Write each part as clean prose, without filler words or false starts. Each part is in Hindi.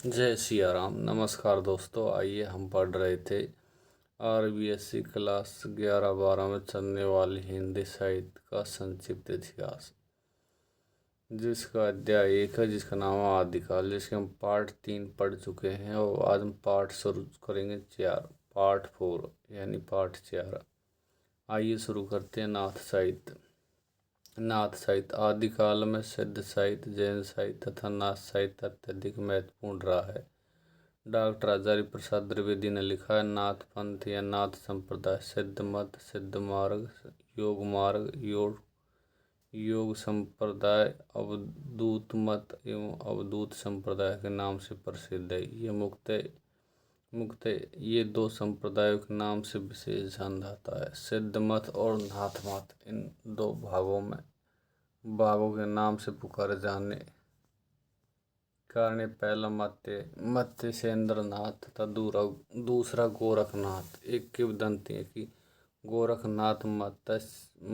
जय सिया राम। नमस्कार दोस्तों, आइए हम पढ़ रहे थे RBSC क्लास 11-12 में चलने वाली हिंदी साहित्य का संक्षिप्त इतिहास, जिसका अध्याय 1 है, जिसका नाम है आदिकाल, जिसके हम पार्ट 3 पढ़ चुके हैं और आज हम पार्ट शुरू करेंगे 4, पार्ट 4 यानी पार्ट 4। आइए शुरू करते हैं। नाथ साहित्य आदिकाल में सिद्ध साहित्य, जैन साहित्य तथा नाथ साहित्य अत्यधिक महत्वपूर्ण रहा है। डॉक्टर हजारी प्रसाद द्विवेदी ने लिखा है, नाथ पंथ या नाथ संप्रदाय सिद्ध मत, सिद्ध मार्ग, योग संप्रदाय, अवधूत मत एवं अवधूत संप्रदाय के नाम से प्रसिद्ध है। ये मुक्त ये दो संप्रदायों के नाम से विशेष जान जाता है। सिद्ध मत और नाथ मत इन दो भागों के नाम से पुकारे जाने कारण पहला मत्स्येंद्र नाथ तथा दूसरा गोरखनाथ। एक किंवदंती है कि गोरखनाथ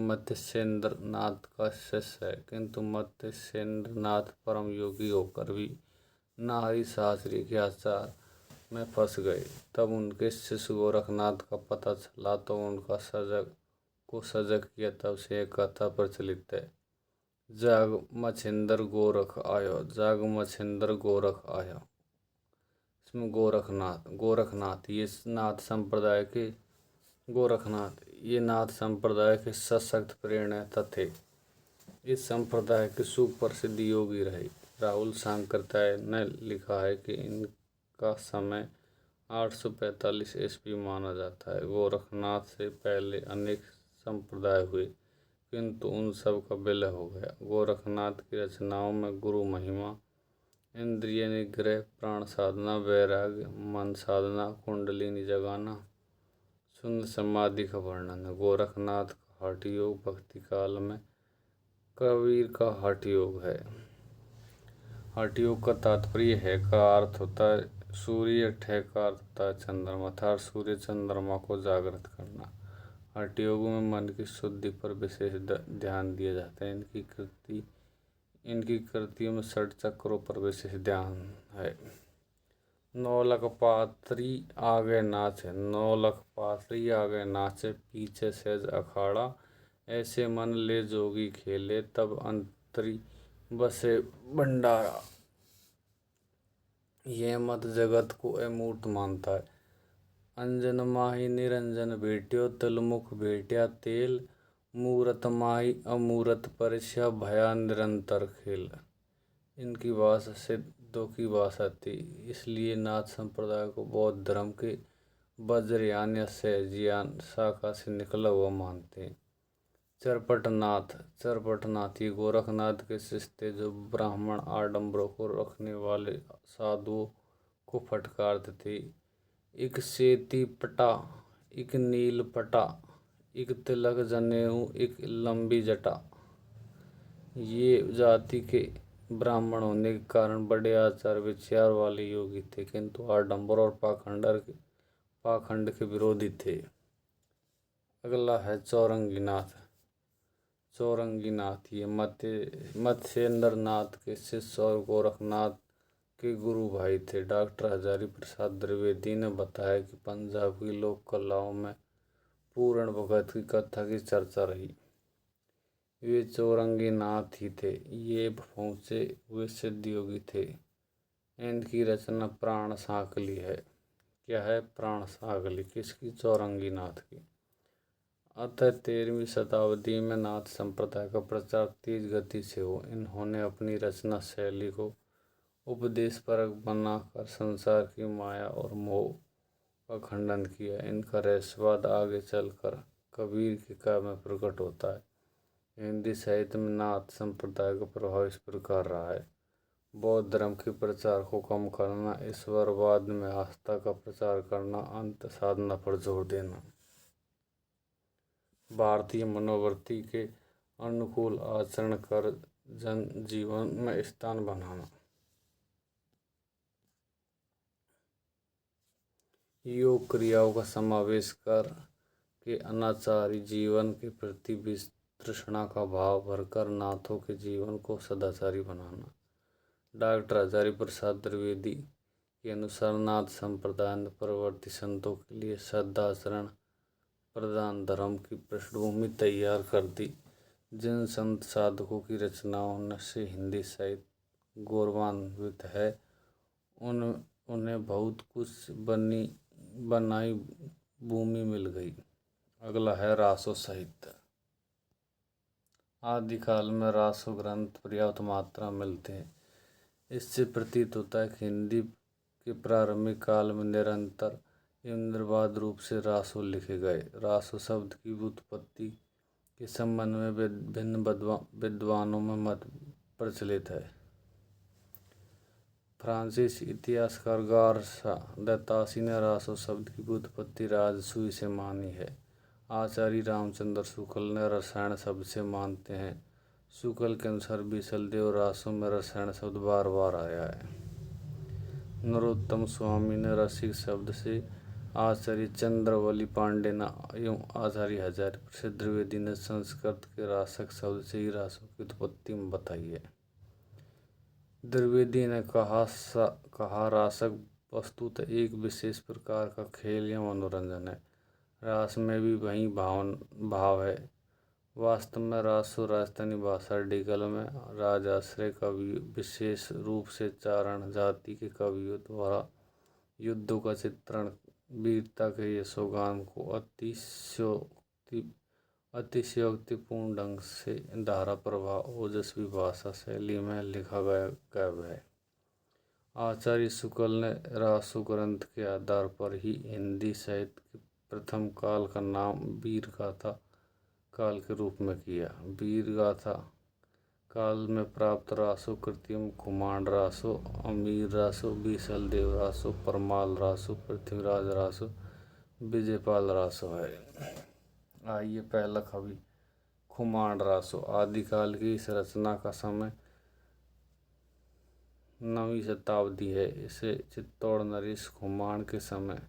मत्स्येंद्र नाथ का शिष्य है, किंतु मत्स्येंद्र नाथ परम योगी होकर भी नारी शास्त्री के आचार में फंस गए। तब उनके शिष्य गोरखनाथ का पता चला तो उनका सजग किया। तब से एक कथा प्रचलित है, जाग मच्छिंदर गोरख आया। इसमें गोरखनाथ ये नाथ संप्रदाय के सशक्त प्रेरणा थे। इस संप्रदाय के सुप्रसिद्ध योगी रहे। राहुल सांकृत्याय ने लिखा है कि इनका समय 845 ईस्वी माना जाता है। गोरखनाथ से पहले अनेक संप्रदाय हुए, किंतु उन सब का विलय हो गया। गोरखनाथ की रचनाओं में गुरु महिमा, इंद्रिय निग्रह, प्राण साधना, वैराग्य, मन साधना, कुंडलिनी जगाना, शून्य समाधि का वर्णन है। गोरखनाथ का हठ योग भक्ति काल में कबीर का हठ योग है। हठ योग का तात्पर्य है का अर्थ होता है सूर्य, ठे का अर्थ होता है चंद्रमा, अर्थात सूर्य चंद्रमा को जागृत करना। हठ योग में मन की शुद्धि पर विशेष ध्यान दिया जाता है। इनकी कृतियों में षट चक्रों पर विशेष ध्यान है। नौलख पात्री आगे नाचे, पीछे सहज अखाड़ा, ऐसे मन ले जोगी खेले, तब अंतरी बसे भंडारा। यह मत जगत को अमूर्त मानता है। अंजन माही निरंजन भेट्यो, तिलमुख भेट्या तेल, मूरत माही अमूरत परिस्या, भया निरंतर खेल। इनकी भाषा सिद्धों की भाषा थी, इसलिए नाथ संप्रदाय को बौद्ध धर्म के वज्रयान या सहजयान शाखा से निकला हुआ मानते हैं। चरपटनाथ ये गोरखनाथ के शिष्य थे, जो ब्राह्मण आडंबरों को रखने वाले साधुओं को फटकारते थे। एक सेती पटा, एक नील पटा, एक तिलक जनेऊ, एक लंबी जटा। ये जाति के ब्राह्मण होने के कारण बड़े आचार विचार वाले योगी थे, किंतु आडंबर और पाखंड के विरोधी थे। अगला है चौरंगीनाथ ये मत्स्येंद्र नाथ के शिष्य और गोरखनाथ के गुरु भाई थे। डॉक्टर हजारी प्रसाद द्विवेदी ने बताया कि पंजाब की लोक कलाओं में पूर्ण भगत की कथा की चर्चा रही। वे चौरंगीनाथ ही थे। ये पहुँचे हुए सिद्ध योगी थे। इनकी रचना प्राण सांकली है। क्या है प्राण सांकली? किसकी? चौरंगीनाथ की। अतः 13वीं शताब्दी में नाथ संप्रदाय का प्रचार तेज गति से हो। इन्होंने अपनी रचना शैली को उपदेश परक बनाकर संसार की माया और मोह का खंडन किया। इनका रहस्यवाद आगे चलकर कबीर के काव्य में प्रकट होता है। हिंदी साहित्य में नाथ संप्रदाय का प्रभाव इस प्रकार रहा है। बौद्ध धर्म के प्रचार को कम करना, ईश्वरवाद में आस्था का प्रचार करना, अंत साधना पर जोर देना, भारतीय मनोवृत्ति के अनुकूल आचरण कर जन जीवन में स्थान बनाना, योग क्रियाओं का समावेश कर के अनाचारी जीवन के प्रति वितृष्णा का भाव भरकर नाथों के जीवन को सदाचारी बनाना। डॉक्टर हजारी प्रसाद द्विवेदी के अनुसार नाथ संप्रदाय ने परवर्ती संतों के लिए सदाचरण प्रधान धर्म की पृष्ठभूमि तैयार कर दी। जिन संत साधकों की रचनाओं से हिंदी साहित्य गौरवान्वित है, उन्हें बहुत कुछ बनाई भूमि मिल गई। अगला है रासो साहित्य। आदिकाल में रासो ग्रंथ पर्याप्त मात्रा में मिलते हैं। इससे प्रतीत होता है कि हिंदी के प्रारंभिक काल में निरंतर एवं निर्बाध रूप से रासो लिखे गए। रासो शब्द की उत्पत्ति के संबंध में भिन्न विद्वानों में मत प्रचलित है। फ्रांसीसी इतिहासकार गार्सा द तासी ने रासो शब्द की उत्पत्ति राजसूय से मानी है। आचार्य रामचंद्र शुक्ल ने रसायन शब्द से मानते हैं। शुक्ल के अनुसार बीसलदेव रासो में रसायन शब्द बार बार आया है। नरोत्तम स्वामी ने रसिक शब्द से, आचार्य चंद्रवली पांडे ने एवं आचार्य हजारी प्रसिद्ध द्विवेदी ने संस्कृत के रासक शब्द से ही रासो की उत्पत्ति में बताई है। द्विवेदी ने कहा रासक वस्तुतः एक विशेष प्रकार का खेल या मनोरंजन है। रास में भी वही भाव है। वास्तव में रासो राजस्थानी भाषा डिगल में राजाश्रय कवि, विशेष रूप से चारण जाति के कवियों द्वारा युद्धों का चित्रण, वीरता के यशोगान को अतिशयोक्तिपूर्ण ढंग से धारा प्रवाह ओजस्वी भाषा शैली में लिखा गया काव्य है। आचार्य शुक्ल ने रासो ग्रंथ के आधार पर ही हिंदी साहित्य के प्रथम काल का नाम वीर गाथा काल के रूप में किया। वीर गाथा काल में प्राप्त रासो कृतियों में खुमाण रासो, अमीर रासो, बीसलदेव रासो, परमाल रासो, पृथ्वीराज रासो, विजयपाल रासो है। आइए पहला कवि खुमाण रासो। आदिकाल की इस रचना का समय 9वीं शताब्दी है। इसे चित्तौड़ नरेश खुमाण के समय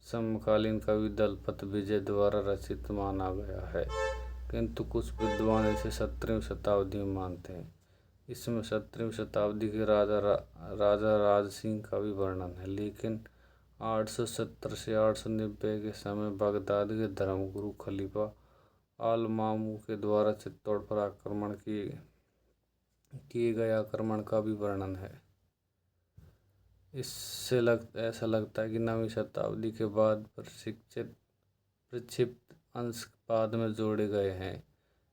समकालीन कवि दलपत विजय द्वारा रचित माना गया है, किंतु कुछ विद्वान इसे 17वीं शताब्दी में मानते हैं। इसमें 17वीं शताब्दी के राजा राज सिंह का भी वर्णन है, लेकिन 870 से 890 के समय बगदाद के धर्मगुरु खलीफा आल मामू के द्वारा चित्तौड़ पर आक्रमण किए गए आक्रमण का भी वर्णन है। इससे ऐसा लगता है कि 9वीं शताब्दी के बाद प्रक्षिप्त अंश बाद में जोड़े गए हैं।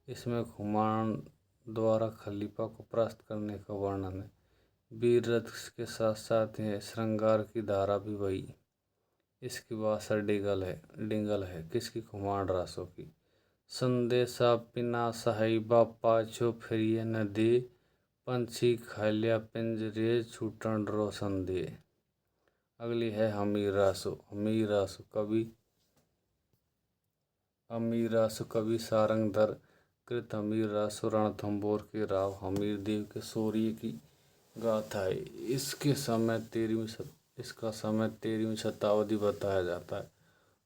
इसमें खुमान द्वारा खलीफा को परास्त करने का वर्णन है। वीर रथ के साथ साथ यह श्रृंगार की धारा भी वही। इसकी भाषा डिंगल है। किसकी? खुमान रासो की। संदेशा पिना साहिबा पाछो फिरिए न दे, पंछी खालिया पिंजरे छूटन रोशन दे। अगली है हमीर रासो। अमीर रासो कवि सारंगधर कृत हमीर रासो रणथंभौर के राव हमीर देव के शौर्य की गाथा है। इसका समय 13वीं शताब्दी बताया जाता है।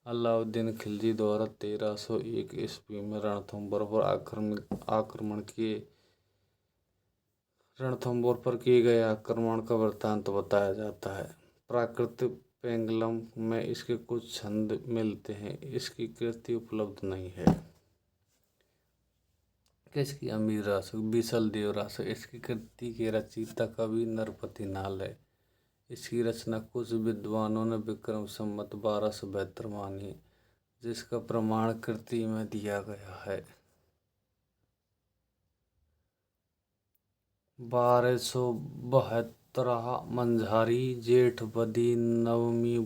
अलाउद्दीन खिलजी द्वारा 1301 ईस्वी में रणथंभौर पर किए गए आक्रमण का वृत्तांत बताया जाता है। प्राकृत पेंगलम में इसके कुछ छंद मिलते हैं। इसकी कृति उपलब्ध नहीं है। किसकी? अमीर रासो, बीसलदेव रासो। इसकी कृति के रचयिता कवि नरपति नाल है। इसकी रचना कुछ विद्वानों ने विक्रम संवत 1272 मानी है, जिसका प्रमाण कृति में दिया गया है। 1272 मंझारी जेठ बदी नवमी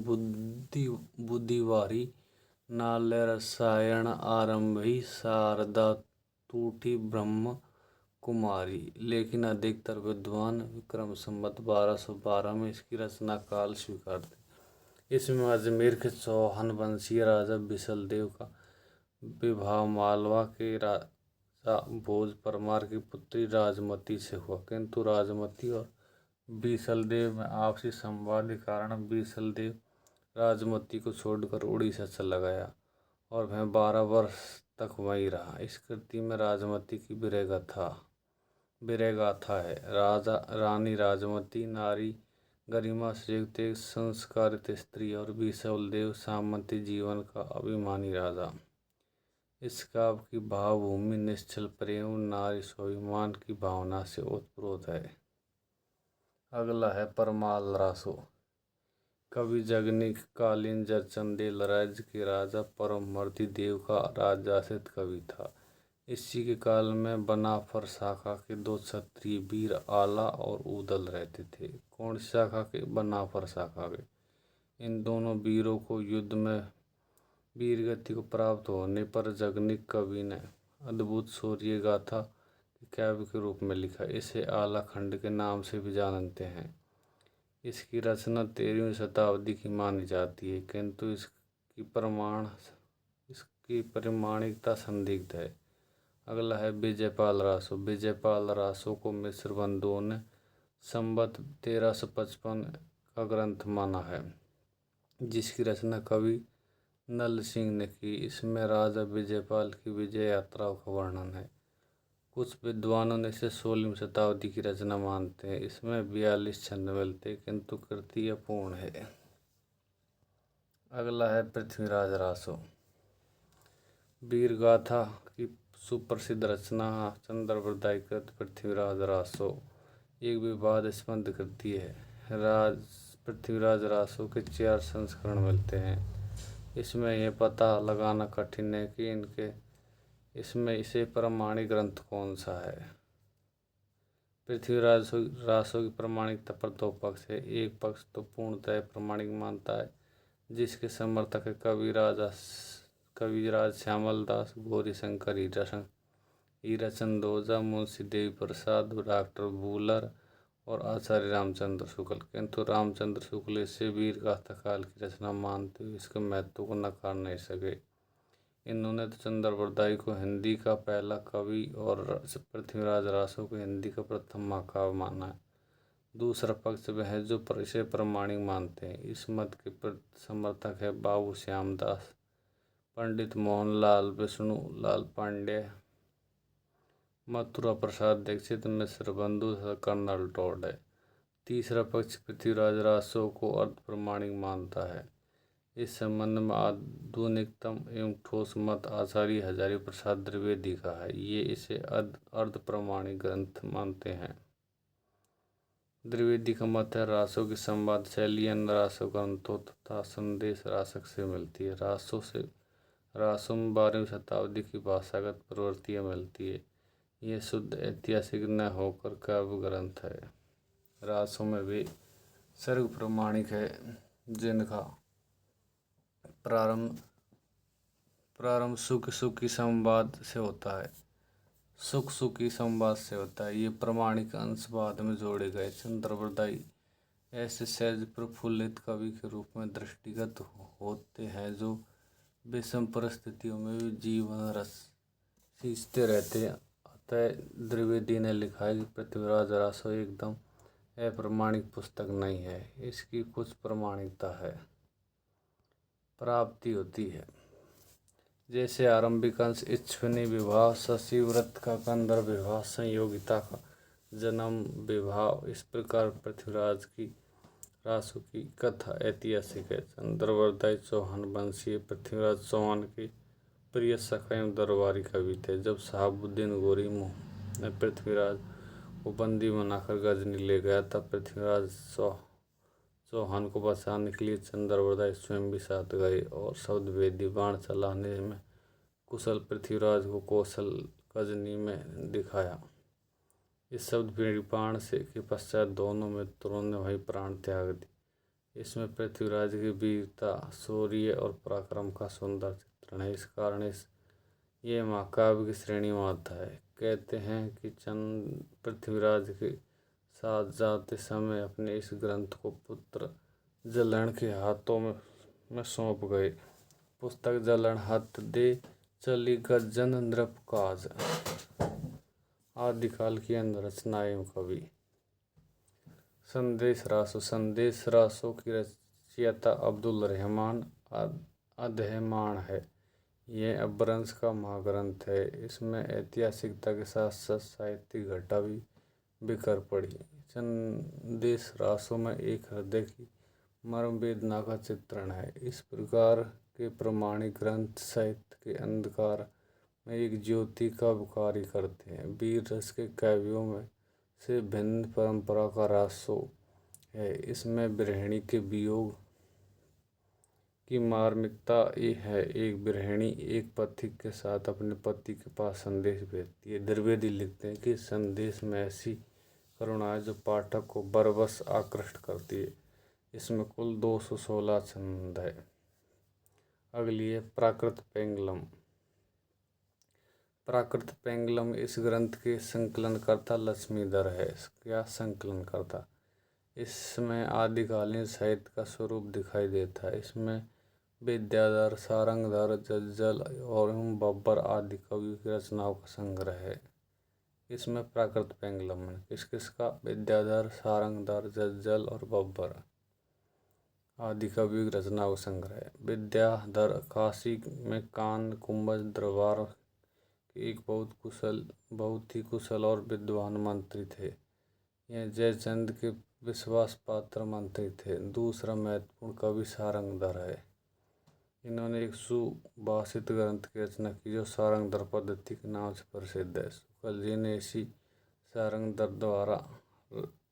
बुधिवारी, नाल रसायन आरंभी शारदा टूटी ब्रह्म कुमारी। लेकिन अधिकतर विद्वान विक्रम संवत 1212 में इसकी रचना काल स्वीकारते। इसमें अजमेर के चौहान वंशीय राजा बिसलदेव का विवाह मालवा के राजा भोज परमार की पुत्री राजमती से हुआ, किंतु राजमती और बीसलदेव में आपसी संवाद के कारण बीसलदेव राजमती को छोड़कर उड़ीसा चला गया और वह 12 वर्ष तक वहीं रहा। इस कृति में राजमती की विरह गाथा है। रानी राजमती नारी गरिमा से युक्त एक संस्कारित स्त्री और विशलदेव सामंती जीवन का अभिमानी राजा। इस काव्य की भावभूमि निश्चल प्रेम, नारी स्वाभिमान की भावना से ओतप्रोत है। अगला है परमाल रासो। कवि जगनी कालीन जरचंदेल राज्य के राजा परमवर्ती देव का राजशासित कवि था। इसी के काल में बनाफर शाखा के दो क्षत्रिय वीर आला और उदल रहते थे। कौन शाखा के? बनाफर शाखा के। इन दोनों वीरों को युद्ध में वीरगति को प्राप्त होने पर जगनिक कवि ने अद्भुत शौर्य गाथा काव्य के रूप में लिखा। इसे आला खंड के नाम से भी जानते हैं। इसकी रचना 13वीं शताब्दी की मानी जाती है, किंतु इसकी प्रमाणिकता संदिग्ध है। अगला है विजयपाल रासो। विजयपाल रासो को मिस्र बंधुओं ने संवत 1355 का ग्रंथ माना है, जिसकी रचना कवि नल सिंह ने की। इसमें राजा विजयपाल की विजय यात्राओं का वर्णन है। कुछ विद्वानों ने इसे 16वीं शताब्दी की रचना मानते हैं। इसमें 42 छंद मिलते, किंतु कृति अपूर्ण है। अगला है पृथ्वीराज रासो। वीरगाथा की सुप्रसिद्ध रचना चंद्रवरदायी कृत पृथ्वीराज रासो एक विवादास्पद कृति है। पृथ्वीराज रासो के 4 संस्करण मिलते हैं। इसमें यह पता लगाना कठिन है कि इसमें इसे प्रमाणिक ग्रंथ कौन सा है। पृथ्वीराज रासो की प्रमाणिकता पर 2 पक्ष है। एक पक्ष तो पूर्णतः प्रमाणिक मानता है, जिसके समर्थक है कविराज श्यामल दास, गौरी शंकर हीराचंद ओझा, मुंशी देवी प्रसाद, डॉक्टर बूलर और आचार्य रामचंद्र शुक्ल। किंतु रामचंद्र शुक्ल इसे वीरगाथा काल की रचना मानते हुए इसके महत्व को नकार नहीं सके। इन्होंने तो चंद्रवरदायी को हिंदी का पहला कवि और पृथ्वीराज रासो को हिंदी का प्रथम महाकाव्य माना है। दूसरा पक्ष वह है जो इसे प्रमाणिक मानते हैं। इस मत के समर्थक है बाबू श्याम दास, पंडित मोहनलाल, विष्णु लाल पांडे, मथुरा प्रसाद दीक्षित, मिश्र बंधु तथा कर्नल टॉड है। तीसरा पक्ष पृथ्वीराज रासो को अर्ध प्रमाणिक मानता है। इस संबंध में आधुनिकतम एवं ठोस मत आचार्य हजारी प्रसाद द्विवेदी का है। ये इसे अर्ध प्रमाणिक ग्रंथ मानते हैं। द्विवेदी का मत है रासो की संवाद शैली अन्य रासो ग्रंथों तथा संदेश रासक से मिलती है। रासो में 12वीं शताब्दी की भाषागत प्रवृत्तियाँ मिलती है। यह शुद्ध ऐतिहासिक न होकर काव्य ग्रंथ है। रासो में वे सर्व प्रमाणिक है जिनका प्रारंभ सुखी संवाद से होता है। सुखी संवाद से होता है। ये प्रमाणिक अंश बाद में जोड़े गए। चंद्रवरदायी ऐसे सहज प्रफुल्लित कवि के रूप में दृष्टिगत होते हैं जो विषम परिस्थितियों में भी जीवन रस सींचते रहते हैं। अतः द्विवेदी ने लिखा है कि पृथ्वीराज रासो एकदम अप्रमाणिक पुस्तक नहीं है, इसकी कुछ प्रमाणिकता है, प्राप्ति होती है। जैसे आरंभिक अंश इच्छुनी विवाह, शशि व्रत का गंधर्व विवाह, संयोगिता का जन्म विवाह, इस प्रकार पृथ्वीराज की रासो की कथा ऐतिहासिक है। चंद्रवरदायी चौहान वंशीय पृथ्वीराज चौहान के प्रिय सखा एवं दरबारी कवि थे। जब शहाबुद्दीन गोरी ने पृथ्वीराज को बंदी बनाकर गजनी ले गया, तब पृथ्वीराज चौहान को बचाने के लिए चंद्रवरदायी स्वयं भी साथ गए और शब्दवेदी बाण चलाने में कुशल पृथ्वीराज को कौशल गजनी में दिखाया। इस शब्दवेदी बाण से के पश्चात दोनों मित्रों ने वही प्राण त्याग दिए। इसमें पृथ्वीराज की वीरता, शौर्य और पराक्रम का सुंदर चित्रण है। इस कारण ये महाकाव्य की श्रेणी में आता है। कहते हैं कि चंद पृथ्वीराज के साथ जाते समय अपने इस ग्रंथ को पुत्र जलहण के हाथों में सौंप गए। पुस्तक जलहण हत दे चली गर्जन नृप काज। आदिकाल की अन्य रचना एवं कवि। संदेश रासो की रचयिता अब्दुल रहमान अदहमान है। यह अपभ्रंश का महाग्रंथ है। इसमें ऐतिहासिकता के साथ साथ साहित्यिक घटना भी बिखर पड़ी। संदेश रासों में एक हृदय की मर्म वेदना का चित्रण है। इस प्रकार के प्रमाणिक ग्रंथ साहित्य के अंधकार में एक ज्योति का कार्य करते हैं। वीर रस के काव्यों में से भिन्न परंपरा का रासो है। इसमें गृहिणी के वियोग की मार्मिकता ये है। एक गृहिणी एक पथिक के साथ अपने पति के पास संदेश भेजती है। द्विवेदी लिखते हैं कि संदेश में ऐसी करुणा है जो पाठक को बरबस आकृष्ट करती है। इसमें कुल 216 छंद है। अगली है प्राकृत पेंगलम। प्राकृत पेंगलम इस ग्रंथ के संकलनकर्ता लक्ष्मीधर है। क्या संकलनकर्ता? इसमें आदिकालीन साहित्य का स्वरूप दिखाई देता है। इसमें विद्याधर, सारंगधर, जज्जल और बब्बर आदि कवियों की रचनाओं का संग्रह है। इसमें प्राकृत पेंगलम है। किस किस का? विद्याधर, सारंगधर, जज्जल और बब्बर आदि कवियों की रचनाओं का संग्रह है। विद्याधर काशी में कान कुंभज दरबार के एक बहुत ही कुशल और विद्वान मंत्री थे। यह जयचंद के विश्वास पात्र मंत्री थे। दूसरा महत्वपूर्ण कवि सारंगधर है। इन्होंने एक सुभाषित ग्रंथ की रचना की जो सारंगधर पद्धति के नाम से प्रसिद्ध है। शुक्ल जी ने इसी सारंगधर द्वारा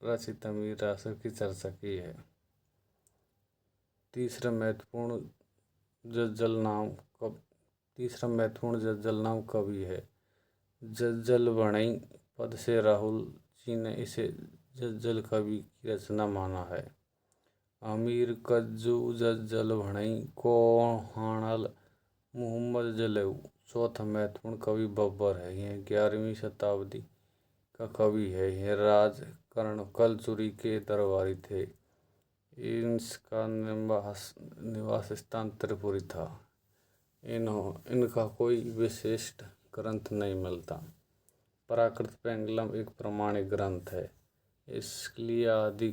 रचित अमीर रासर की चर्चा की है। तीसरा महत्वपूर्ण जज्जल नाम कवि है। जज्जल वणई पद से राहुल जी ने इसे जज्जल कवि की रचना माना है। अमीर कज्जू जज्जल भणई कोहानल मुहम्मद जलेऊ। चौथा महत्वपूर्ण कवि बब्बर है। यह 11वीं शताब्दी का कवि है। यह राज कर्ण कलचुरी के दरबारी थे। इनका निवास स्थान त्रिपुरी था। इनका कोई विशिष्ट ग्रंथ नहीं मिलता। प्राकृत पेंगलम एक प्रमाणिक ग्रंथ है। इसलिए आदि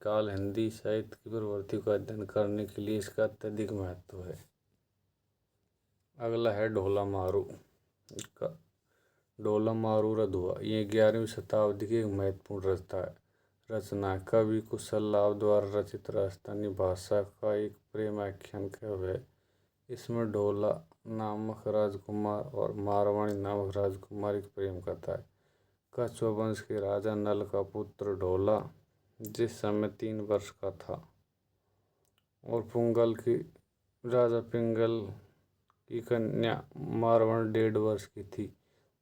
काल हिंदी साहित्य की प्रवृत्ति का अध्ययन करने के लिए इसका अत्यधिक महत्व है। अगला है ढोला मारू। ढोला मारू रधुआ ये 11वीं शताब्दी की एक महत्वपूर्ण रचना है। कवि कुशललाभ द्वारा रचित राजस्थानी भाषा का एक प्रेम आख्यान काव्य है। इसमें ढोला नामक राजकुमार और मारवाणी नामक राजकुमारी की प्रेम कथा है। कछुआ वंश के राजा नल का पुत्र ढोला जिस समय 3 वर्ष का था और राजा पिंगल की कन्या मारवाण 1.5 वर्ष की थी,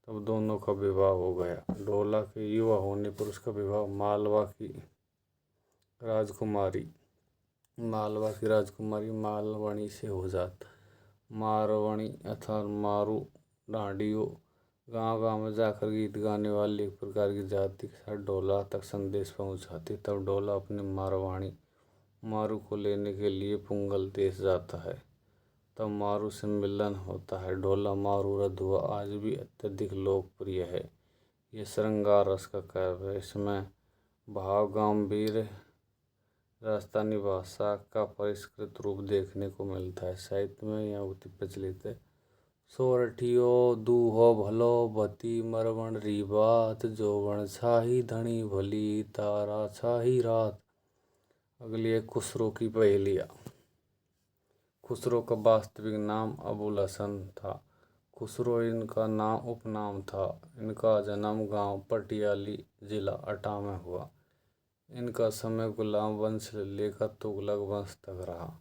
तब दोनों का विवाह हो गया। ढोला के युवा होने पर उसका विवाह मालवा की राजकुमारी मालवणी से हो जाता। मारवणी अथवा मारू डांडियो गांव में जाकर गीत गाने वाली एक प्रकार की जाति के साथ ढोला तक संदेश पहुंचाती। तब ढोला अपने मारू को लेने के लिए पुंगल देश जाता है। तब मारू से मिलन होता है। ढोला मारू रधुआ आज भी अत्यधिक लोकप्रिय है। यह श्रृंगार रस का काव्य है। इसमें भाव गंभीर राजस्थानी भाषा का परिष्कृत रूप देखने को मिलता है। साहित्य में यह उक्ति प्रचलित है। सोरठियो दूहो भलो भती मरवण री बात जोवण छाही धनी भली तारा छाही रात। अगली है खुसरो की पहेलियाँ। खुसरो का वास्तविक नाम अबुल हसन था। खुसरो इनका उपनाम था। इनका जन्म गांव पटियाली जिला अटा में हुआ। इनका समय गुलाम वंश से लेकर तुगलक वंश तक रहा।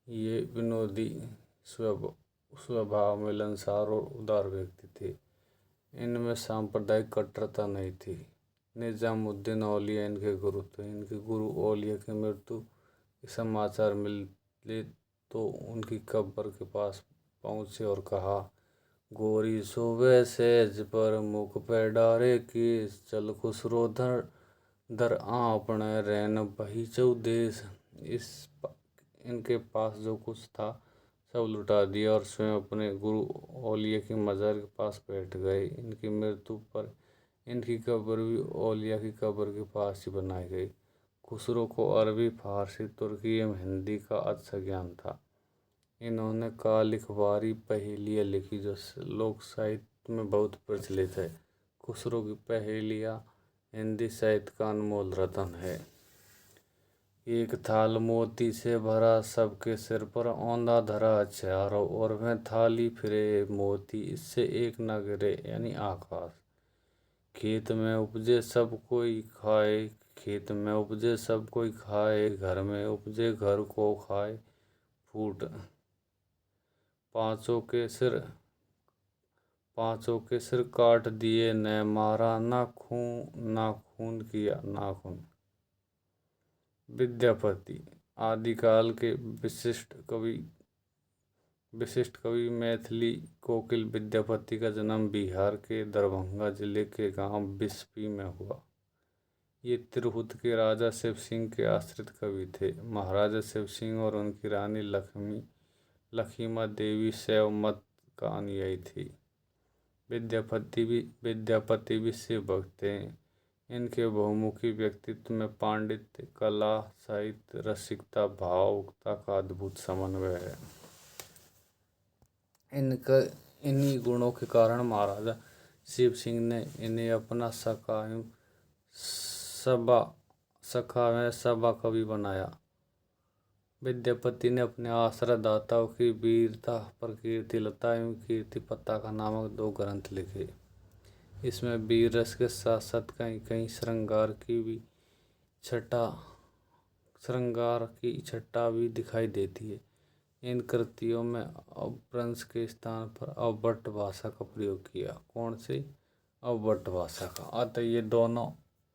ये विनोदी स्वभाव, मिलनसार और उदार व्यक्ति थे। इनमें सांप्रदायिक कट्टरता नहीं थी। निजामुद्दीन औलिया इनके गुरु थे। इनके गुरु औलिया की मृत्यु के समाचार मिले तो उनकी कब्र के पास पहुँचे और कहा, गोरी सोवे सेज पर मुख पे डारे की चल खुसरो दर आपने रैन बही चौदेश। इनके पास जो कुछ था सब लुटा दिया और स्वयं अपने गुरु औलिया की मजार के पास बैठ गए। इनकी मृत्यु पर इनकी कब्र भी औलिया की कब्र के पास ही बनाई गई। खुसरो को अरबी, फारसी, तुर्की एवं हिंदी का अच्छा ज्ञान था। इन्होंने कालिखवारी पहेलियाँ लिखी जो लोक साहित्य में बहुत प्रचलित है। खुसरो की पहेलियाँ हिंदी साहित्य का अनमोल रतन है। एक थाल मोती से भरा, सबके सिर पर औंधा धरा चारों ओर में थाली फिरे मोती, इससे एक न गिरे यानी आकाश। खेत में उपजे सब कोई खाए, खेत में उपजे सब कोई खाए, घर में उपजे घर को खाए फूट। पांचों के सिर काट दिए न मारा, ना खून किया नाखून। विद्यापति आदिकाल के विशिष्ट कवि मैथिली कोकिल विद्यापति का जन्म बिहार के दरभंगा जिले के गांव बिस्फी में हुआ। ये तिरहुत के राजा शिव सिंह के आश्रित कवि थे। महाराजा शिव सिंह और उनकी रानी लखीमा देवी शैव मत का अनुयायी थी। विद्यापति भी शिव भक्त थे। इनके बहुमुखी व्यक्तित्व में पांडित्य, कला, साहित्य, रसिकता, भावुकता का अद्भुत समन्वय है। इन्हीं गुणों के कारण महाराजा शिव सिंह ने इन्हें अपना सखा एवं सभा कवि बनाया। विद्यापति ने अपने आश्रयदाताओं की वीरता पर कीर्तिलता एवं कीर्तिपताका नामक 2 ग्रंथ लिखे। इसमें वीर रस के साथ साथ कहीं श्रृंगार की छटा भी दिखाई देती है। इन कृतियों में अपभ्रंश के स्थान पर अवभट्ट भाषा का प्रयोग किया। कौन सी? अवभट्ट भाषा का। अतः ये दोनों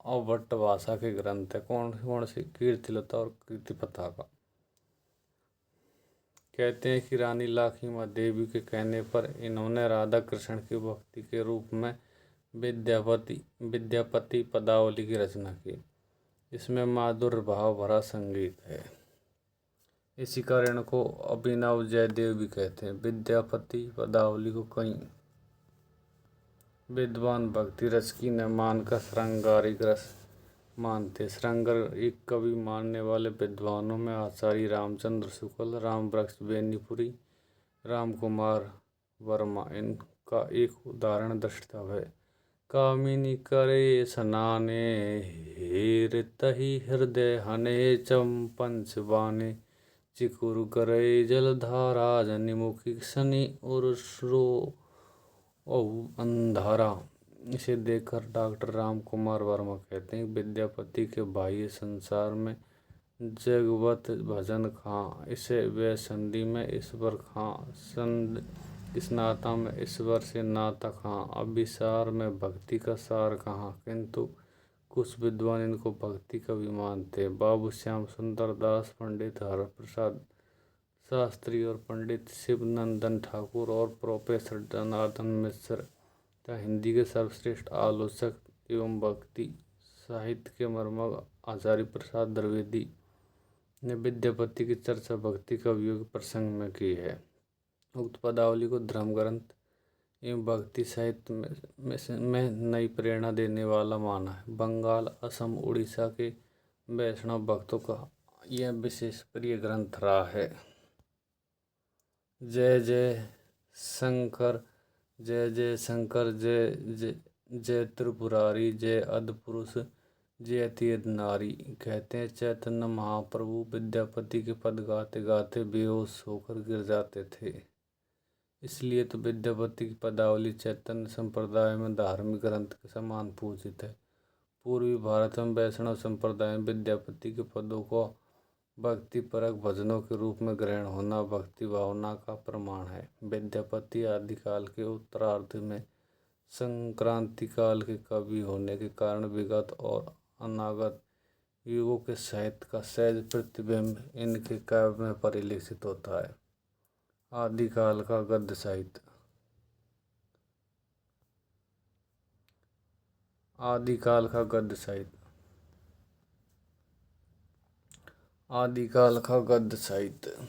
अवभट्ट भाषा के ग्रंथ है। कौन सी? कीर्तिलता और कीर्तिपताका। कहते हैं कि रानी लक्ष्मी देवी के कहने पर इन्होंने राधा कृष्ण की भक्ति के रूप में विद्यापति पदावली की रचना की। इसमें माधुर्य भाव भरा संगीत है। इसी कारण को अभिनव जयदेव भी कहते हैं। विद्यापति पदावली को कई विद्वान भक्ति रचकी ने मानकर श्रृंगारिक रस मानते। श्रृंगार एक कवि मानने वाले विद्वानों में आचार्य रामचंद्र शुक्ल, रामवृक्ष बेनीपुरी, राम कुमार वर्मा इनका एक उदाहरण दृष्टव्य है। कामिनी करे स्नाने, हेर तही हृदय हने, चंपंच बाने, चिकुर करे जलधारा, जनिमुखी सनी उर्सरो अंधारा। इसे देखकर डॉक्टर राम कुमार वर्मा कहते हैं, विद्यापति के बाह्य संसार में जगवत भजन खां, इसे वे संधि में ईश्वर खां, स्नाता में ईश्वर से नाता खां, अभिसार में भक्ति का सार कहाँ। किंतु कुछ विद्वान इनको भक्ति कवि मानते। बाबू श्याम सुंदर दास, पंडित हरप्रसाद शास्त्री और पंडित शिवनंदन ठाकुर और प्रोफेसर जनार्दन मिश्र हिंदी के सर्वश्रेष्ठ आलोचक एवं भक्ति साहित्य के मर्मज्ञ आचार्य प्रसाद द्विवेदी ने विद्यापति की चर्चा भक्ति कवियों के प्रसंग में की है। उक्त पदावली को धर्म ग्रंथ एवं भक्ति साहित्य में नई प्रेरणा देने वाला माना है। बंगाल, असम, उड़ीसा के वैष्णव भक्तों का यह विशेष प्रिय ग्रंथ रहा है। जय जय शंकर, जय जय शंकर, जय जय जय त्रिपुरारी, जय अदपुरुष, जय तीर्थ नारी। कहते हैं चैतन्य महाप्रभु विद्यापति के पद गाते गाते बेहोश होकर गिर जाते थे। इसलिए तो विद्यापति की पदावली चैतन्य संप्रदाय में धार्मिक ग्रंथ के समान पूजित है। पूर्वी भारत में वैष्णव संप्रदाय में विद्यापति के पदों को भक्तिपरक भजनों के रूप में ग्रहण होना भक्ति भावना का प्रमाण है। विद्यापति आदिकाल के उत्तरार्ध में संक्रांति काल के कवि होने के कारण विगत और अनागत युगों के साहित्य का सहज प्रतिबिंब इनके काव्य में परिलक्षित होता है। आदिकाल का गद्य साहित्य। आदिकाल का गद्य साहित्य। आदिकाल का गद्य साहित्य